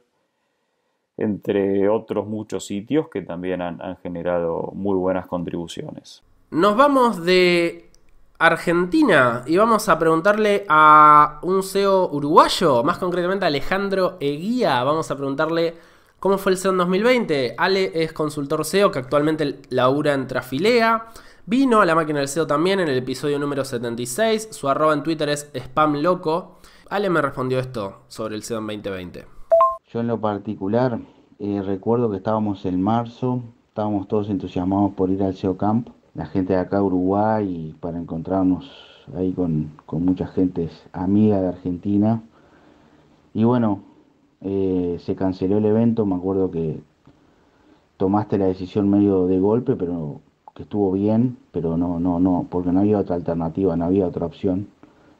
S12: entre otros muchos sitios que también han generado muy buenas contribuciones.
S1: Nos vamos de Argentina y vamos a preguntarle a un SEO uruguayo, más concretamente a Alejandro Eguía. Vamos a preguntarle cómo fue el SEO en 2020. Ale es consultor SEO que actualmente labura en Trafilea. Vino a La Máquina del SEO también en el episodio número 76. Su arroba en Twitter es spamloco. Ale me respondió esto sobre el SEO en 2020.
S13: Yo en lo particular recuerdo que estábamos en marzo, estábamos todos entusiasmados por ir al SEO Camp, la gente de acá de Uruguay, para encontrarnos ahí con mucha gente amiga de Argentina. Y bueno, se canceló el evento, me acuerdo que tomaste la decisión medio de golpe, pero que estuvo bien, pero no, porque no había otra alternativa, no había otra opción.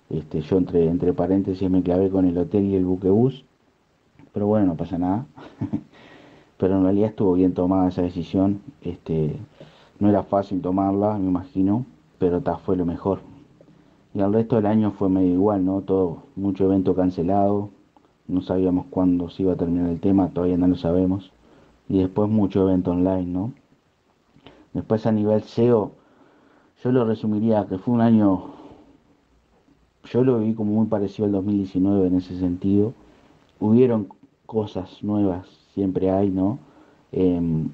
S13: Yo entre paréntesis me clavé con el hotel y el buquebús, pero bueno, no pasa nada. Pero en realidad estuvo bien tomada esa decisión. No era fácil tomarla, me imagino, pero fue lo mejor. Y el resto del año fue medio igual, ¿no? Todo, mucho evento cancelado, no sabíamos cuándo se iba a terminar el tema, todavía no lo sabemos. Y después mucho evento online, ¿no? Después a nivel SEO, yo lo resumiría que fue un año, yo lo viví como muy parecido al 2019 en ese sentido. Hubieron cosas nuevas, siempre hay, ¿no?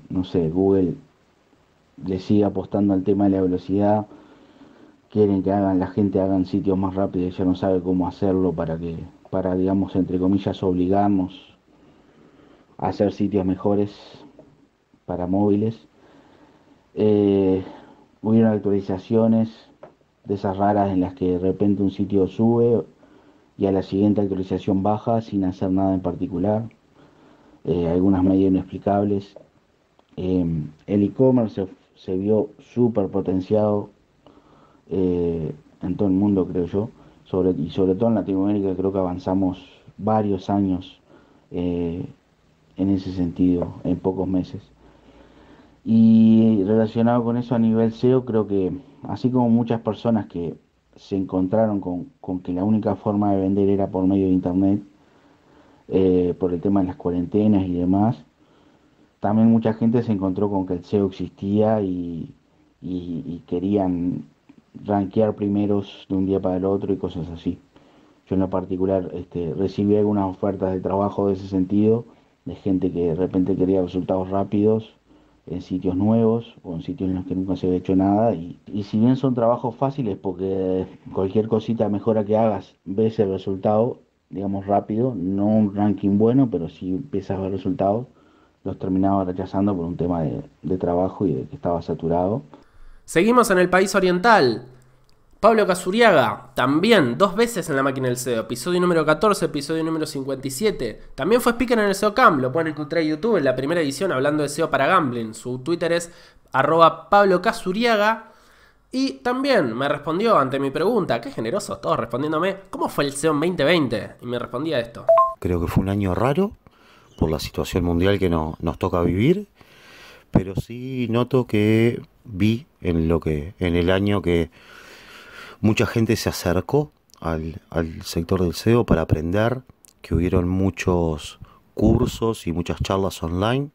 S13: No sé, Google le sigue apostando al tema de la velocidad, quieren que la gente hagan sitios más rápidos y ya no sabe cómo hacerlo para digamos, entre comillas, obligarnos a hacer sitios mejores para móviles. Hubieron actualizaciones de esas raras en las que de repente un sitio sube y a la siguiente actualización baja sin hacer nada en particular. Algunas medio inexplicables. El e-commerce se vio súper potenciado en todo el mundo, creo yo, y sobre todo en Latinoamérica. Creo que avanzamos varios años en ese sentido, en pocos meses. Y relacionado con eso a nivel SEO, creo que así como muchas personas que se encontraron con que la única forma de vender era por medio de internet, por el tema de las cuarentenas y demás, también mucha gente se encontró con que el SEO existía y querían rankear primeros de un día para el otro y cosas así. Yo en lo particular recibí algunas ofertas de trabajo de ese sentido, de gente que de repente quería resultados rápidos en sitios nuevos o en sitios en los que nunca se había hecho nada, y si bien son trabajos fáciles porque cualquier cosita mejora que hagas ves el resultado, digamos, rápido, no un ranking bueno, pero si empiezas a ver resultados, los terminaba rechazando por un tema de trabajo y de que estaba saturado.
S1: Seguimos en el país oriental. Pablo Casuriaga, también 2 veces en La Máquina del SEO, episodio número 14, episodio número 57. También fue speaker en el SEO Camp, lo pueden encontrar en YouTube en la primera edición hablando de SEO para gambling. Su Twitter es @Pablo Casuriaga. Y también me respondió ante mi pregunta, qué generosos todos respondiéndome, ¿cómo fue el SEO en 2020? Y me respondía esto.
S14: Creo que fue un año raro por la situación mundial que nos toca vivir, pero sí noto que vi en el año que mucha gente se acercó al sector del SEO para aprender, que hubieron muchos cursos y muchas charlas online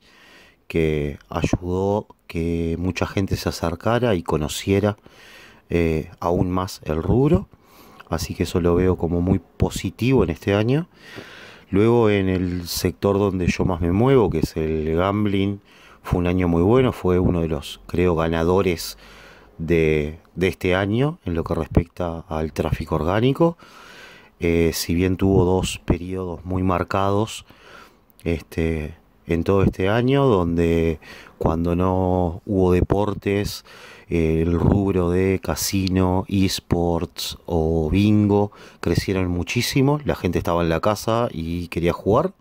S14: que ayudó que mucha gente se acercara y conociera aún más el rubro, así que eso lo veo como muy positivo en este año. Luego en el sector donde yo más me muevo, que es el gambling, fue un año muy bueno, fue uno de los, creo, ganadores de este año en lo que respecta al tráfico orgánico. Si bien tuvo 2 periodos muy marcados en todo este año, donde cuando no hubo deportes, el rubro de casino, esports o bingo crecieron muchísimo, la gente estaba en la casa y quería jugar.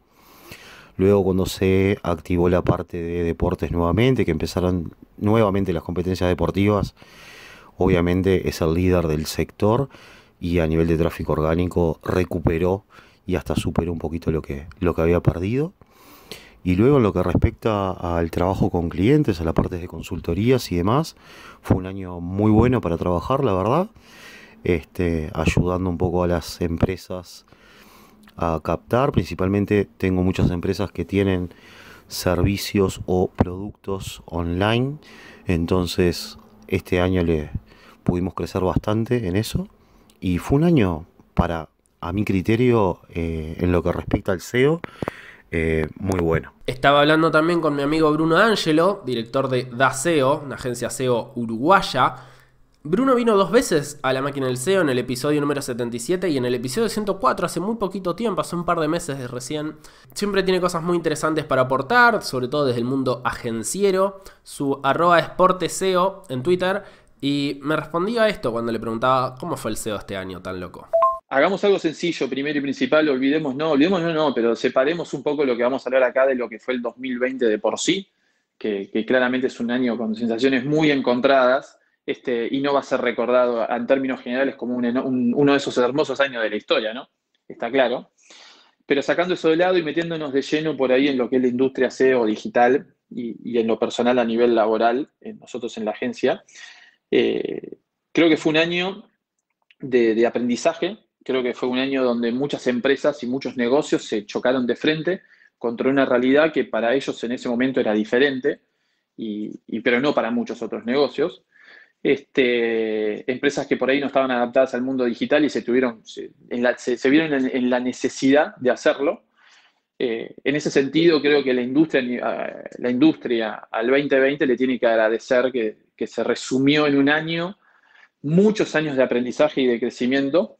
S14: Luego cuando se activó la parte de deportes nuevamente, que empezaron nuevamente las competencias deportivas, obviamente es el líder del sector y a nivel de tráfico orgánico recuperó y hasta superó un poquito lo que había perdido. Y luego en lo que respecta al trabajo con clientes, a la parte de consultorías y demás, fue un año muy bueno para trabajar, la verdad, ayudando un poco a las empresas a captar. Principalmente tengo muchas empresas que tienen servicios o productos online, entonces este año le pudimos crecer bastante en eso y fue un año a mi criterio, en lo que respecta al SEO, muy bueno.
S1: Estaba hablando también con mi amigo Bruno Angelo, director de DaSeo, una agencia SEO uruguaya. Bruno vino 2 veces a La Máquina del SEO, en el episodio número 77 y en el episodio 104, hace muy poquito tiempo, hace un par de meses de recién. Siempre tiene cosas muy interesantes para aportar, sobre todo desde el mundo agenciero. Su @esporteseo en Twitter. Y me respondía a esto cuando le preguntaba cómo fue el SEO este año tan loco.
S15: Hagamos algo sencillo, primero y principal, olvidémonos no, pero separemos un poco lo que vamos a hablar acá de lo que fue el 2020 de por sí, que claramente es un año con sensaciones muy encontradas, y no va a ser recordado en términos generales como uno de esos hermosos años de la historia, ¿no? Está claro. Pero sacando eso de lado y metiéndonos de lleno por ahí en lo que es la industria SEO digital y en lo personal a nivel laboral, nosotros en la agencia, creo que fue un año de aprendizaje. Creo que fue un año donde muchas empresas y muchos negocios se chocaron de frente contra una realidad que para ellos en ese momento era diferente, pero no para muchos otros negocios. Empresas que por ahí no estaban adaptadas al mundo digital y se vieron en la necesidad de hacerlo. En ese sentido, creo que la industria al 2020 le tiene que agradecer que se resumió en un año, muchos años de aprendizaje y de crecimiento,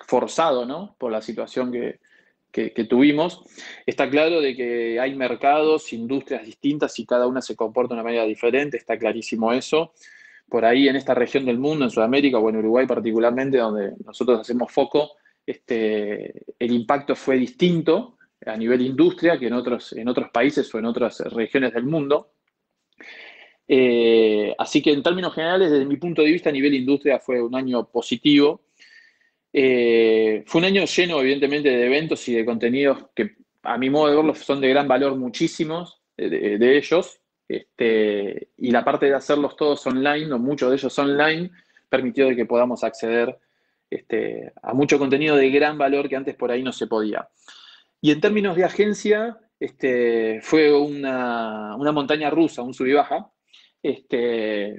S15: forzado, ¿no?, por la situación que tuvimos. Está claro de que hay mercados, industrias distintas y cada una se comporta de una manera diferente, está clarísimo eso. Por ahí en esta región del mundo, en Sudamérica o en Uruguay particularmente, donde nosotros hacemos foco, el impacto fue distinto a nivel industria que en otros países o en otras regiones del mundo. Así que en términos generales, desde mi punto de vista, a nivel industria fue un año positivo. Fue un año lleno, evidentemente, de eventos y de contenidos que, a mi modo de verlo, son de gran valor, muchísimos de ellos. Y la parte de hacerlos todos online, o muchos de ellos online, permitió de que podamos acceder a mucho contenido de gran valor que antes por ahí no se podía. Y en términos de agencia, fue una montaña rusa, un sub y baja.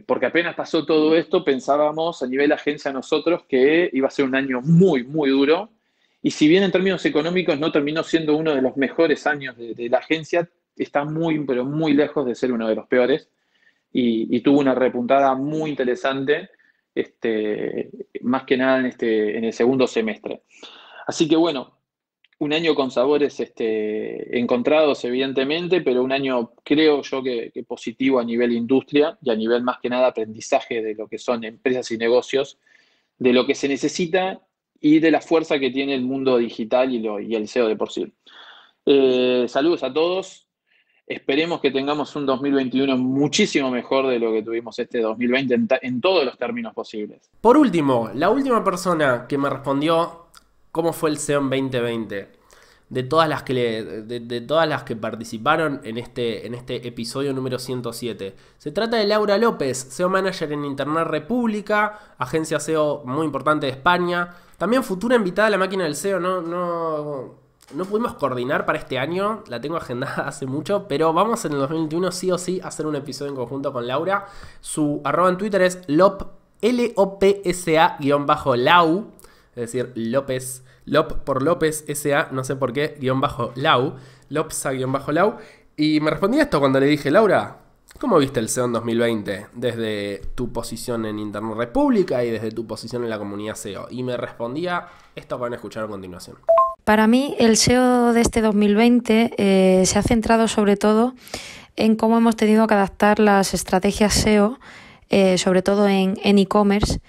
S15: Porque apenas pasó todo esto, pensábamos a nivel agencia nosotros que iba a ser un año muy, muy duro. Y si bien en términos económicos no terminó siendo uno de los mejores años de la agencia, está muy, pero muy lejos de ser uno de los peores. Y tuvo una repuntada muy interesante, más que nada en el segundo semestre. Así que bueno, un año con sabores encontrados, evidentemente, pero un año, creo yo, que positivo a nivel industria y a nivel más que nada aprendizaje de lo que son empresas y negocios, de lo que se necesita y de la fuerza que tiene el mundo digital y el SEO de por sí. Saludos a todos. Esperemos que tengamos un 2021 muchísimo mejor de lo que tuvimos este 2020 en todos los términos posibles.
S1: Por último, la última persona que me respondió cómo fue el SEO en 2020, de todas las que participaron en este episodio número 107. Se trata de Laura López, SEO Manager en Internet República, agencia SEO muy importante de España. También futura invitada a La Máquina del SEO, no pudimos coordinar para este año, la tengo agendada hace mucho, pero vamos en el 2021 sí o sí a hacer un episodio en conjunto con Laura. Su @ en Twitter es LOPSA_Lau, es decir, López, por López SA, no sé por qué, _Lau, Lopsa_Lau. Y me respondía esto cuando le dije, Laura, ¿cómo viste el SEO en 2020? Desde tu posición en Internet República y desde tu posición en la comunidad SEO. Y me respondía esto que van a escuchar a continuación.
S16: Para mí, el SEO de este 2020 se ha centrado sobre todo en cómo hemos tenido que adaptar las estrategias SEO, sobre todo en e-commerce,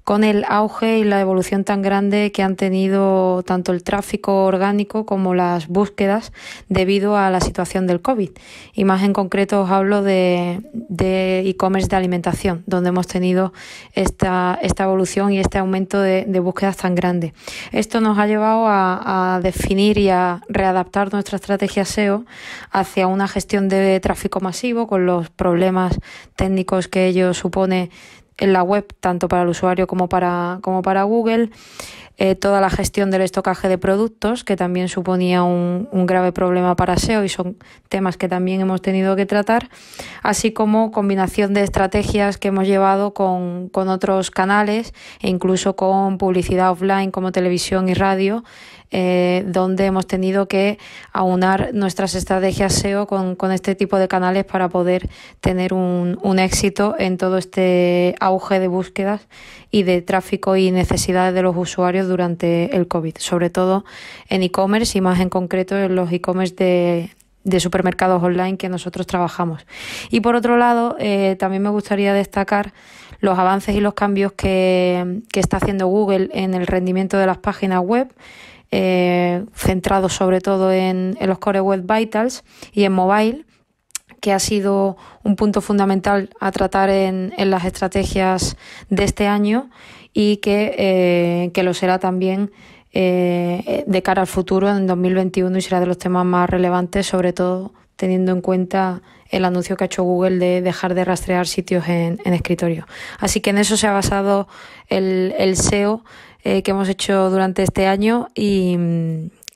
S16: con el auge y la evolución tan grande que han tenido tanto el tráfico orgánico como las búsquedas debido a la situación del COVID. Y más en concreto os hablo de e-commerce de alimentación, donde hemos tenido esta evolución y este aumento de búsquedas tan grande. Esto nos ha llevado a definir y a readaptar nuestra estrategia SEO hacia una gestión de tráfico masivo, con los problemas técnicos que ello supone en la web, tanto para el usuario como para Google. Toda la gestión del estocaje de productos, que también suponía un grave problema para SEO y son temas que también hemos tenido que tratar, así como combinación de estrategias que hemos llevado con otros canales e incluso con publicidad offline como televisión y radio, donde hemos tenido que aunar nuestras estrategias SEO con este tipo de canales para poder tener un éxito en todo este auge de búsquedas y de tráfico y necesidades de los usuarios durante el COVID, sobre todo en e-commerce y más en concreto en los e-commerce de supermercados online que nosotros trabajamos. Y por otro lado, también me gustaría destacar los avances y los cambios que está haciendo Google en el rendimiento de las páginas web, centrados sobre todo en los Core Web Vitals y en mobile, que ha sido un punto fundamental a tratar en las estrategias de este año y que lo será también de cara al futuro en 2021 y será de los temas más relevantes, sobre todo teniendo en cuenta el anuncio que ha hecho Google de dejar de rastrear sitios en escritorio. Así que en eso se ha basado el SEO que hemos hecho durante este año y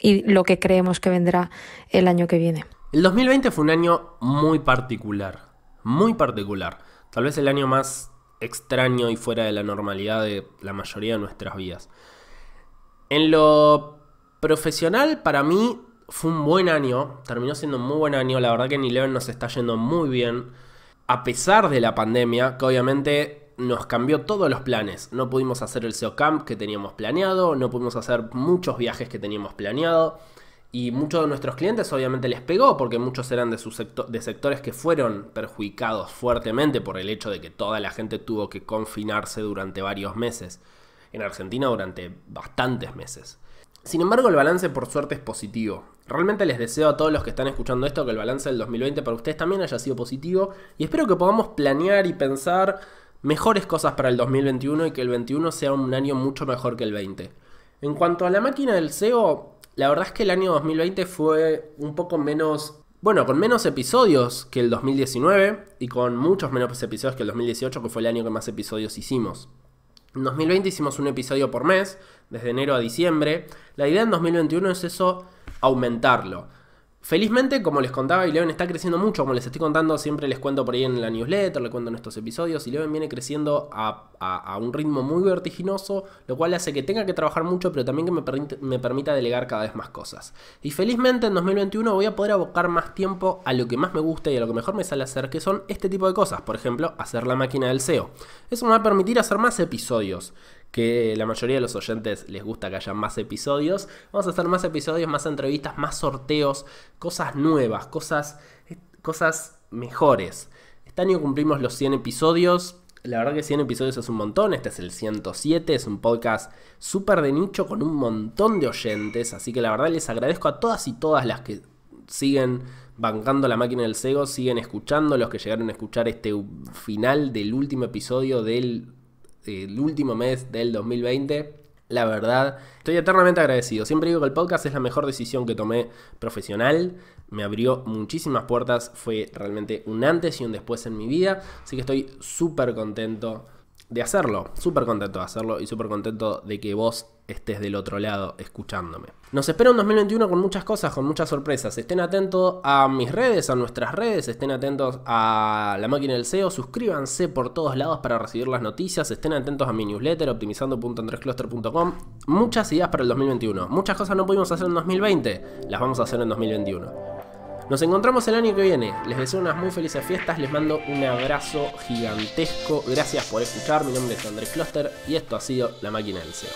S16: lo que creemos que vendrá el año que viene.
S1: El 2020 fue un año muy particular, tal vez el año más extraño y fuera de la normalidad de la mayoría de nuestras vidas. En lo profesional, para mí fue un buen año, terminó siendo un muy buen año. La verdad que en Eleven nos está yendo muy bien, a pesar de la pandemia, que obviamente nos cambió todos los planes. No pudimos hacer el SEO Camp que teníamos planeado, no pudimos hacer muchos viajes que teníamos planeado. Y muchos de nuestros clientes obviamente les pegó porque muchos eran de sectores que fueron perjudicados fuertemente por el hecho de que toda la gente tuvo que confinarse durante varios meses. En Argentina durante bastantes meses. Sin embargo, el balance por suerte es positivo. Realmente les deseo a todos los que están escuchando esto que el balance del 2020 para ustedes también haya sido positivo. Y espero que podamos planear y pensar mejores cosas para el 2021 y que el 2021 sea un año mucho mejor que el 2020. En cuanto a la máquina del SEO... la verdad es que el año 2020 fue un poco menos... bueno, con menos episodios que el 2019 y con muchos menos episodios que el 2018, que fue el año que más episodios hicimos. En 2020 hicimos un episodio por mes, desde enero a diciembre. La idea en 2021 es eso, aumentarlo. Felizmente, como les contaba, Eleven está creciendo mucho, como les estoy contando, siempre les cuento por ahí en la newsletter, les cuento en estos episodios, Eleven viene creciendo a un ritmo muy vertiginoso, lo cual hace que tenga que trabajar mucho, pero también que me permita delegar cada vez más cosas. Y felizmente en 2021 voy a poder abocar más tiempo a lo que más me gusta y a lo que mejor me sale hacer, que son este tipo de cosas, por ejemplo, hacer la máquina del SEO. Eso me va a permitir hacer más episodios, que la mayoría de los oyentes les gusta que haya más episodios. Vamos a hacer más episodios, más entrevistas, más sorteos, cosas nuevas, cosas mejores. Este año cumplimos los 100 episodios. La verdad que 100 episodios es un montón. Este es el 107, es un podcast súper de nicho con un montón de oyentes. Así que la verdad les agradezco a todas y todas las que siguen bancando la máquina del SEO, siguen escuchando, los que llegaron a escuchar este final del último episodio del último mes del 2020. La verdad, estoy eternamente agradecido. Siempre digo que el podcast es la mejor decisión que tomé profesional. Me abrió muchísimas puertas. Fue realmente un antes y un después en mi vida. Así que estoy súper contento de hacerlo. Súper contento de hacerlo y súper contento de que vos estés del otro lado escuchándome. Nos espera un 2021 con muchas cosas, con muchas sorpresas. Estén atentos a mis redes, a nuestras redes. Estén atentos a la máquina del SEO. Suscríbanse por todos lados para recibir las noticias. Estén atentos a mi newsletter, optimizando.andrescluster.com. Muchas ideas para el 2021. Muchas cosas no pudimos hacer en 2020. Las vamos a hacer en 2021. Nos encontramos el año que viene. Les deseo unas muy felices fiestas. Les mando un abrazo gigantesco. Gracias por escuchar. Mi nombre es Andrés Cluster y esto ha sido La Máquina del SEO.